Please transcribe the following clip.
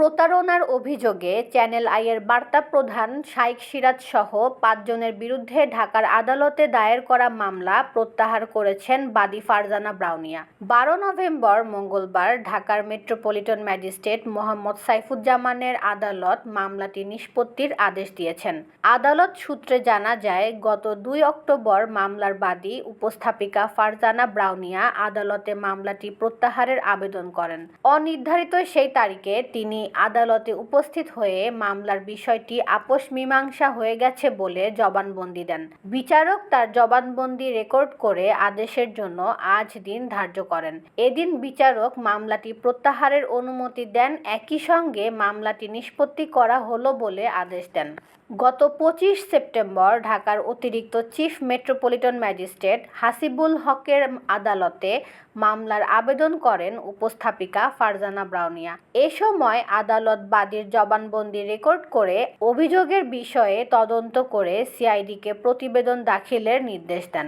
প্রতারণার অভিযোগে চ্যানেল আইয়ের বার্তা প্রধান শাইখ সিরাজ সহ ৫ জনের বিরুদ্ধে ঢাকার আদালতে দায়ের করা মামলা প্রত্যাহার করেছেন বাদী ফারজানা ব্রাউনিয়া। ১২ নভেম্বর মঙ্গলবার ঢাকার মেট্রোপলিটন ম্যাজিস্ট্রেট মোহাম্মদ সাইফুজ্জামানের আদালত মামলাটি নিষ্পত্তির আদেশ দিয়েছেন। আদালত সূত্রে জানা যায়, গত ২ অক্টোবর মামলার বাদী উপস্থাপিকা ফারজানা ব্রাউনিয়া আদালতে মামলাটি প্রত্যাহারের আবেদন করেন। অনির্ধারিত সেই তারিখে তিনি আদালতে উপস্থিত হয়ে মামলার বিষয়টি আপস মীমাংসা হয়ে গেছে বলে জবানবন্দি দেন। বিচারক তার জবানবন্দি রেকর্ড করে আদেশের জন্য আজ দিন ধার্য করেন। এদিন বিচারক মামলাটি প্রত্যাহারের অনুমতি দেন, একই সঙ্গে মামলাটি নিষ্পত্তি করা হলো বলে আদেশ দেন। গত ২৫ সেপ্টেম্বর ঢাকার অতিরিক্ত চিফ মেট্রোপলিটন ম্যাজিস্ট্রেট হাসিবুল হকের আদালতে মামলার আবেদন করেন উপস্থাপিকা ফারজানা ব্রাউনিয়া। এ সময় আদালত বাদীর জবানবন্দি রেকর্ড করে অভিযোগের বিষয়ে তদন্ত করে সিআইডিকে প্রতিবেদন দাখিলের নির্দেশ দেন।